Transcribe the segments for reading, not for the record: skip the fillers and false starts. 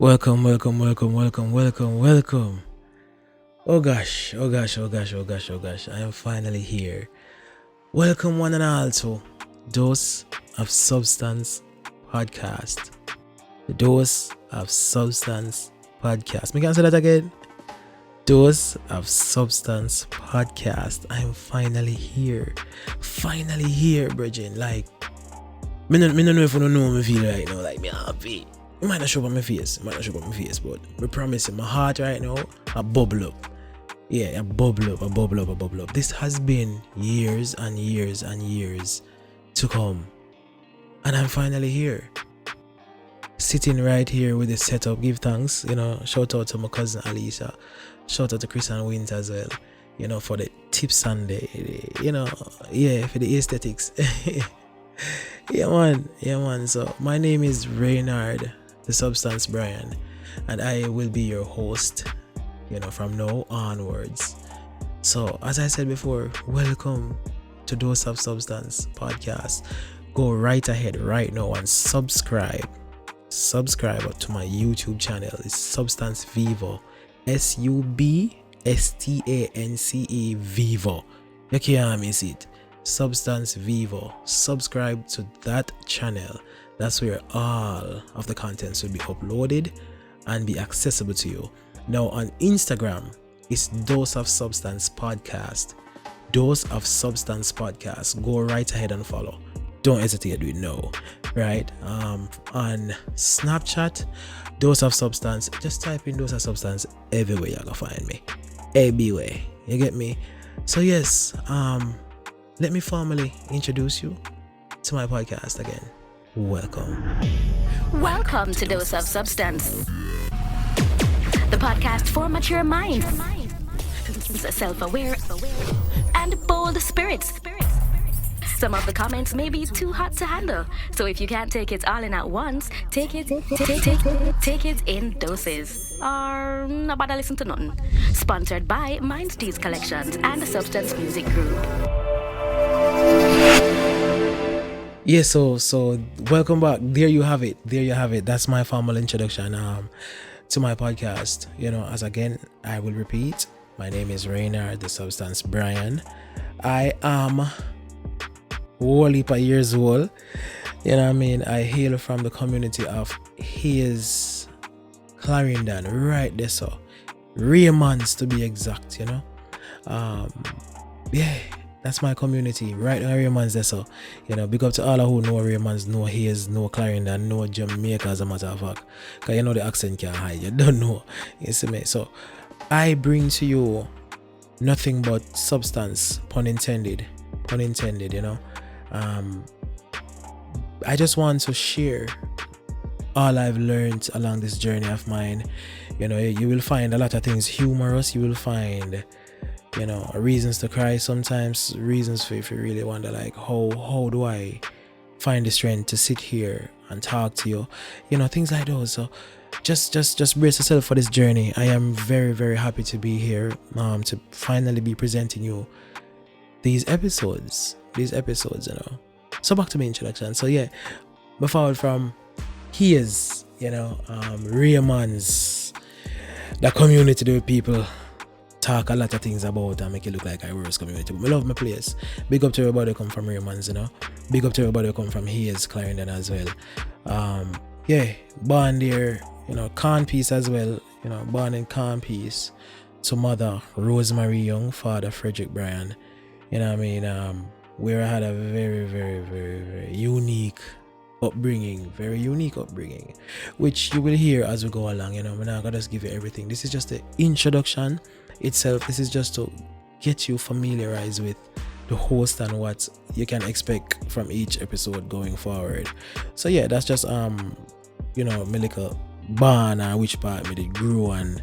Welcome, welcome, welcome, welcome, welcome, welcome. Oh gosh, oh gosh, oh gosh, oh gosh, oh gosh. I am finally here. Welcome one and all to Dose of Substance Podcast. The Dose of Substance Podcast. Me can say that again. Dose of Substance Podcast. I am finally here. Finally here, Bridget. Like, me no know if you don't know me feel right now. Like, me happy. It might not show up on my face, but I promise you, my heart right now, I bubble up. Yeah, I bubble up. This has been years and years and years to come. And I'm finally here. Sitting right here with the setup. Give thanks, shout out to my cousin Alicia. Shout out to Chris and Wins as well, for the tip Sunday, for the aesthetics. Yeah man. So my name is Reynard, the Substance Brian, and I will be your host, from now onwards. So as I said before, welcome to Dose of Substance Podcast. Go right ahead right now and subscribe to my YouTube channel. It's Substance Vivo, SUBSTANCE Vivo. You can't miss it. Substance Vivo. Subscribe to that channel. That's where all of the contents will be uploaded and be accessible to you. Now on Instagram, it's Dose of Substance Podcast. Dose of Substance Podcast. Go right ahead and follow. Don't hesitate to do it now. Right? On Snapchat, Dose of Substance. Just type in Dose of Substance everywhere you can find me. Everywhere. You get me? So yes, let me formally introduce you to my podcast again. Welcome to Dose of Substance, the podcast for mature minds, self-aware, and bold spirits. Some of the comments may be too hot to handle, so if you can't take it all in at once, take it in doses. Or not bother listen to nothing. Sponsored by Mind Steez Collections and the Substance Music Group. Yeah, so welcome back. There you have it. That's my formal introduction to my podcast. As again, I will repeat. My name is Reynard, the Substance Brian. I am whole heap of years old. I hail from the community of Hayes, Clarendon, right there, so Raymonds to be exact. That's my community, right now, Raymonds there, so, big up to all who know Raymonds, know Hayes, know Clarendon, know Jamaica, as a matter of fact, because the accent can't hide, you don't know, you see me, so, I bring to you nothing but substance, pun intended, I just want to share all I've learned along this journey of mine. You will find a lot of things humorous, you will find reasons to cry sometimes, reasons for if you really wonder like how do I find the strength to sit here and talk to you, things like those. So just brace yourself for this journey. I am very, very happy to be here, to finally be presenting you these episodes. So back to my introduction. So yeah, before from here's Raymonds, the community, the people talk a lot of things about and make it look like I worse community. But I love my place. Big up to everybody who come from Raymonds, Big up to everybody who come from Hayes, Clarendon as well. Born there, Corn Peace as well, born in Corn Peace. To mother Rosemary Young, father Frederick Bryan. Where I had a very, very, very, very unique upbringing, which you will hear as we go along. I'm not gonna just give you everything. This is just the introduction itself. This is just to get you familiarized with the host and what you can expect from each episode going forward. So yeah, that's just my little barn or which part me did grew and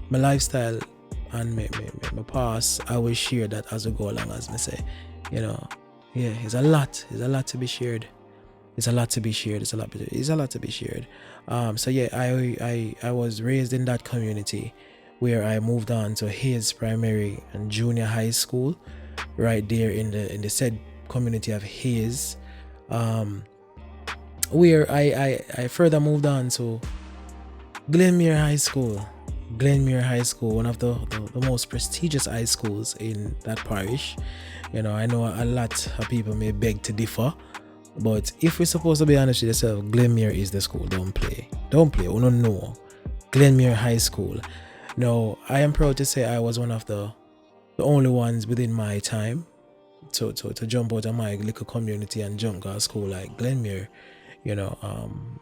my lifestyle and my past. I will share that as we go along, as I say. It's a lot to be shared. So yeah, I was raised in that community where I moved on to Hayes Primary and Junior High School, right there in the said community of Hayes. where I further moved on to Glenmuir High School. Glenmuir High School, one of the most prestigious high schools in that parish. I know a lot of people may beg to differ, but if we're supposed to be honest with yourself, Glenmuir is the school. Don't play. Oh no. Glenmuir High School. Now, I am proud to say I was one of the only ones within my time to jump out of my little community and jump to a school like Glenmuir.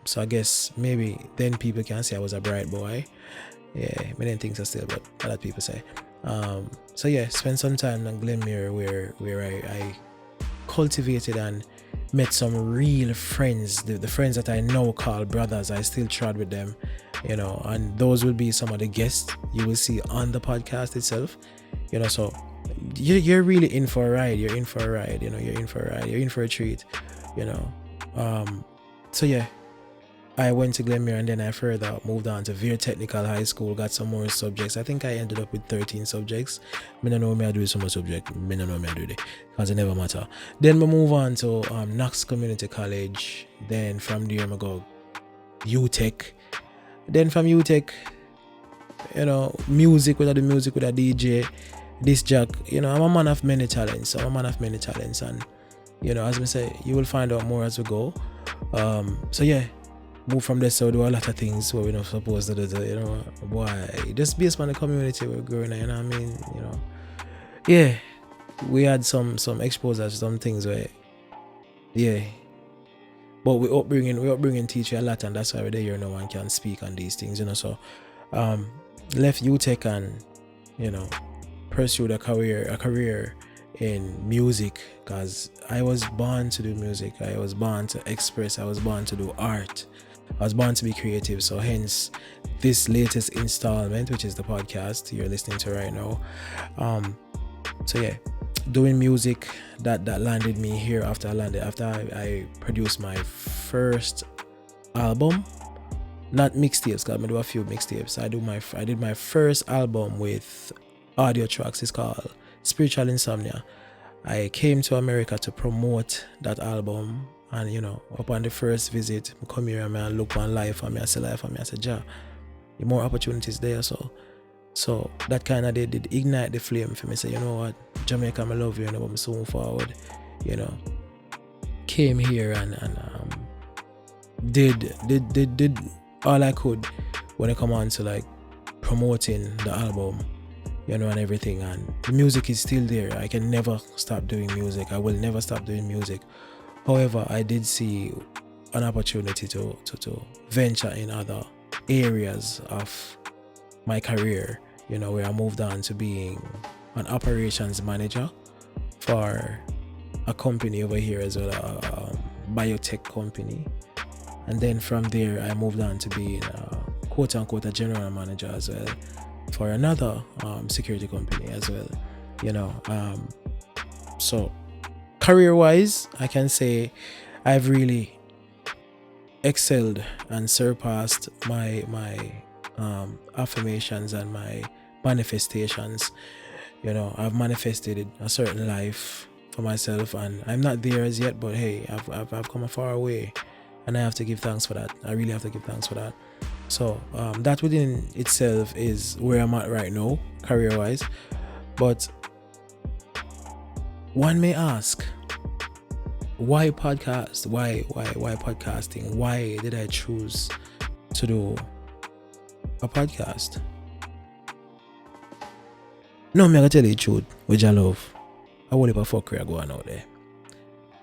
So I guess maybe then people can say I was a bright boy. Yeah, many things are still, but a lot of people say. So yeah, spent some time in Glenmuir where I cultivated and met some real friends. The friends that I now call brothers, I still trod with them, and those will be some of the guests you will see on the podcast itself. So you're really in for a ride. You're in for a ride. You're in for a ride. You're in for a treat. So yeah, I went to Glenmuir and then I further moved on to Veer Technical High School, got some more subjects. I think I ended up with 13 subjects. I don't know me I do so much subject. I don't know me I do it because it never matter. Then we move on to Knox Community College. Then from there I go UTech. Then from UTech, music with a DJ, this jack. I'm a man of many talents. And as I say, you will find out more as we go. So yeah, move from there, so do a lot of things where we're not supposed to do, why just based on the community we're growing in, yeah, we had some exposure to some things where, yeah, but we upbringing teach you a lot, and that's why we're there. No one can speak on these things, so left UTech and pursued a career in music, because I was born to do music. I was born to express. I was born to do art. I was born to be creative. So hence this latest installment, which is the podcast you're listening to right now. So yeah, doing music that landed me here after I produced my first album. Not mixtapes, because I do a few mixtapes. I did my first album with audio tracks. It's called Spiritual Insomnia. I came to America to promote that album, and upon the first visit, I come here and I look on life and I say life and I say the more opportunities there, so that kind of did ignite the flame for me. Say, you know what, Jamaica, I love you, but I'm so forward. Came here and did all I could when it come on to like promoting the album, and everything, and the music is still there. I can never stop doing music. I will never stop doing music. However, I did see an opportunity to venture in other areas of my career, where I moved on to being an operations manager for a company over here as well, a biotech company. And then from there, I moved on to being quote unquote a general manager as well for another security company as well. So career wise, I can say I've really excelled and surpassed my affirmations and my manifestations. I've manifested a certain life for myself, and I'm not there as yet, but hey, I've come a far way, and I have to give thanks for that. I really have to give thanks for that. So that within itself is where I'm at right now, career-wise. But one may ask, why podcast? Why podcasting? Why did I choose to do a podcast? No, I'm gonna tell you the truth, which I love. I want to fuckery going out there,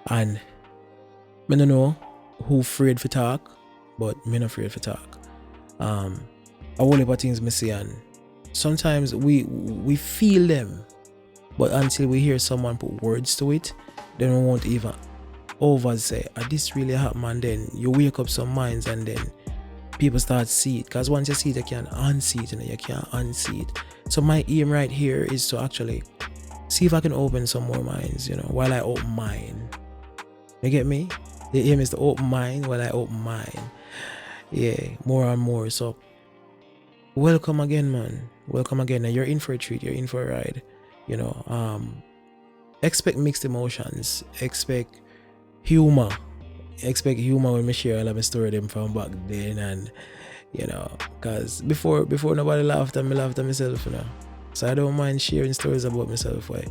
and I don't know who afraid for talk, but me not afraid for talk. I whole heap of things me see, and sometimes we feel them, but until we hear someone put words to it, then we won't even over say, this really happened, and then you wake up some minds, and then people start see it, because once you see it, you can't unsee it, and you can't unsee it. So my aim right here is to actually see if I can open some more minds, while I open mine. You get me? The aim is to open mine while I open mine. Yeah, more and more. So welcome again, man. Welcome again. Now you're in for a treat. You're in for a ride. Expect mixed emotions. Expect humor. expect humor when me share all of my story them from back then, and cause before nobody laughed at me, laughed at myself, So I don't mind sharing stories about myself. Why,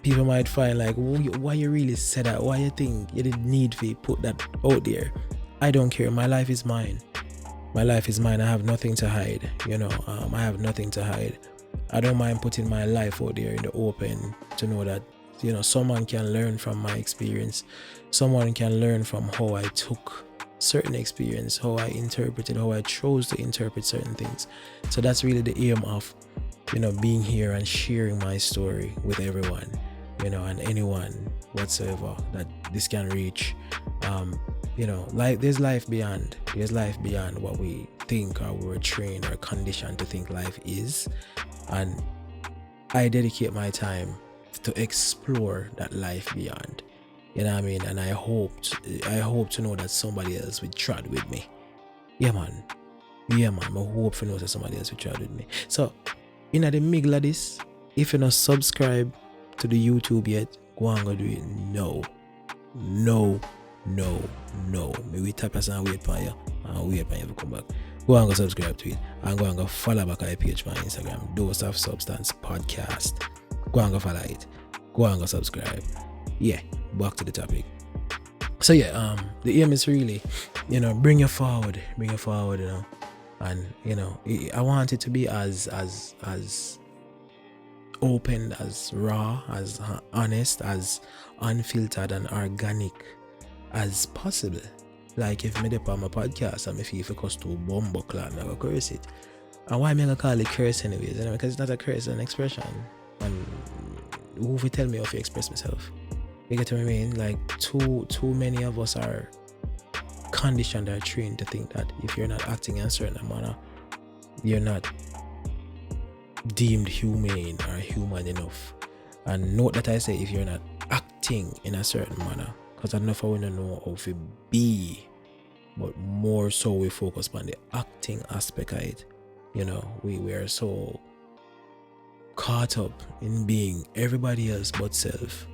people might find like, why you really said that? Why you think you didn't need to put that out there? I don't care. My life is mine. My life is mine. I have nothing to hide. I have nothing to hide. I don't mind putting my life out there in the open to know that, someone can learn from my experience. Someone can learn from how I took certain experience, how I interpreted, how I chose to interpret certain things. So that's really the aim of, being here and sharing my story with everyone, and anyone whatsoever that this can reach. There's life beyond. There's life beyond what we think or we were trained or conditioned to think life is. And I dedicate my time to explore that life beyond. You know what I mean? And I hope to know that somebody else will trod with me. Yeah, man. I hope to know that somebody else will trod with me. So, in the middle of this, if you're not subscribed to the YouTube yet, go and go do it. No. Maybe we tap us and wait for you. And wait for you to come back. Go and go subscribe to it. And go and go follow back our page on Instagram. Dose of Substance Podcast. Go and go follow it. Go and go subscribe. Yeah, back to the topic. So yeah, the aim is really, bring you forward, and I want it to be as open, as raw, as honest, as unfiltered and organic as possible. Like if me dip on my podcast and if you focus to bombo clan, I go curse it. And why am I gonna call it curse anyways? Because it's not a curse, it's an expression. And who will tell me how to express myself? You get what I mean? Like too many of us are conditioned or trained to think that if you're not acting in a certain manner, you're not deemed humane or human enough. And note that I say if you're not acting in a certain manner, because enough of we don't know how to be, but more so we focus on the acting aspect of it. We are so caught up in being everybody else but self.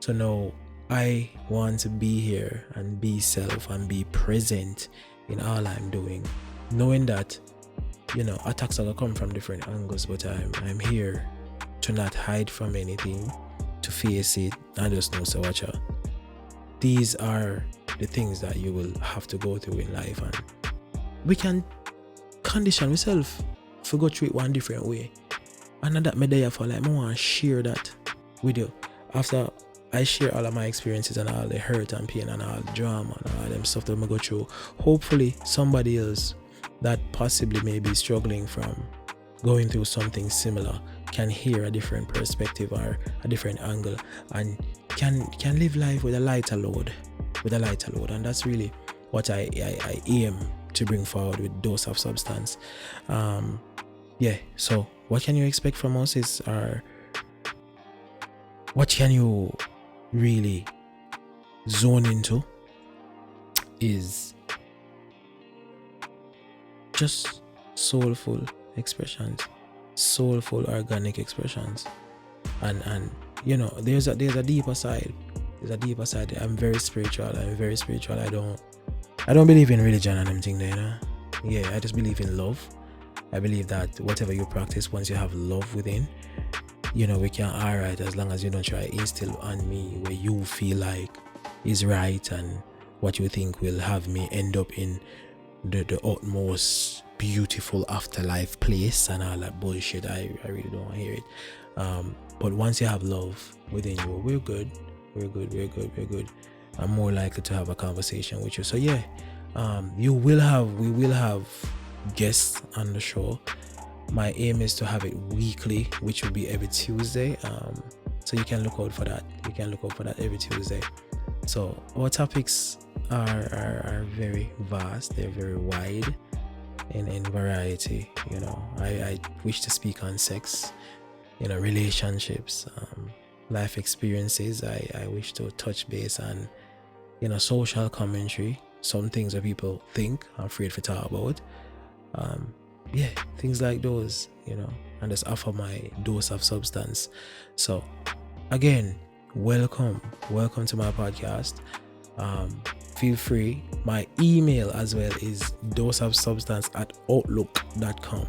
So now I want to be here and be self and be present in all I'm doing, knowing that attacks are gonna come from different angles, but I'm here to not hide from anything, to face it, and just know, so watch out. These are the things that you will have to go through in life, and we can condition ourselves to go through it one different way. And that me there for, like, I want to share that with you. After I share all of my experiences and all the hurt and pain and all the drama and all them stuff that I go through, hopefully somebody else that possibly may be struggling from going through something similar can hear a different perspective or a different angle and can live life with a lighter load. And that's really what I aim to bring forward with Dose of Substance. So what can you expect from us is what can you really zone into is just soulful expressions, soulful organic expressions, and there's a deeper side. I'm very spiritual. I don't believe in religion and everything there. I just believe in love. I believe that whatever you practice, once you have love within, we can alright, as long as you don't try to instill on me where you feel like is right and what you think will have me end up in the utmost beautiful afterlife place and all that bullshit. I really don't want to hear it. But once you have love within you, we're good. I'm more likely to have a conversation with you. So we will have guests on the show. My aim is to have it weekly, which will be every Tuesday. So you can look out for that. Every Tuesday. So our topics are very vast. They're very wide in variety. I wish to speak on sex, relationships, life experiences. I wish to touch base on, social commentary. Some things that people think I'm afraid to talk about. Things like those, and just offer my dose of substance. So again, welcome to my podcast. Feel free. My email as well is doseofsubstance@outlook.com.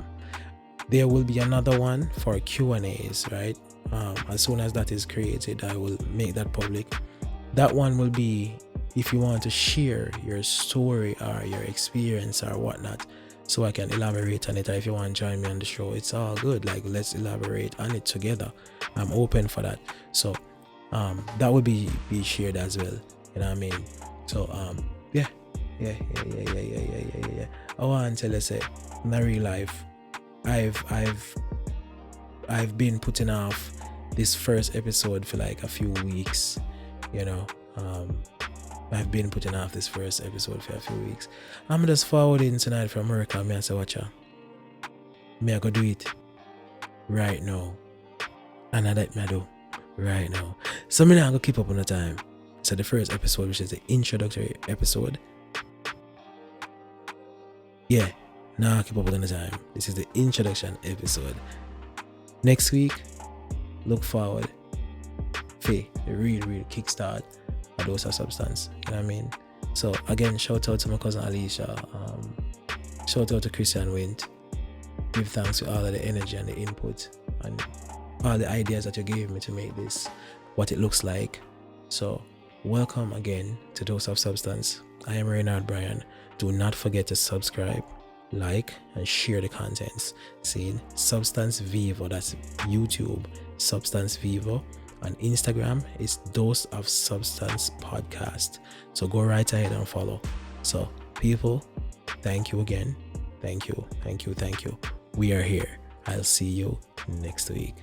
There will be another one for Q&As, right? As soon as that is created, I will make that public. That one will be if you want to share your story or your experience or whatnot, so I can elaborate on it. Or if you want to join me on the show, it's all good. Like, let's elaborate on it together. I'm open for that. So that would be shared as well. You know what I mean? So yeah. I want to tell you, say, in real life, I've been putting off this first episode for like a few weeks. You know, I've been putting off this first episode for a few weeks. I'm just forwarding tonight from America. Me I say, watcha, me I go do it right now, and I let me do right now. So me now go keep up on the time. So the first episode, which is the introductory episode, yeah, now I keep up on the time. This is the introduction episode. Next week, look forward for the real kickstart a dose of substance. You know what I mean? So again, shout out to my cousin Alicia. Shout out to Christian Wint. Give thanks to all of the energy and the input and all the ideas that you gave me to make this what it looks like. So welcome again to Dose of Substance. I am Reynard Bryan. Do not forget to subscribe, like, and share the contents. See Substance Vivo, that's YouTube, Substance Vivo. On Instagram, it's Dose of Substance Podcast. So go right ahead and follow. So people, thank you again. Thank you. We are here. I'll see you next week.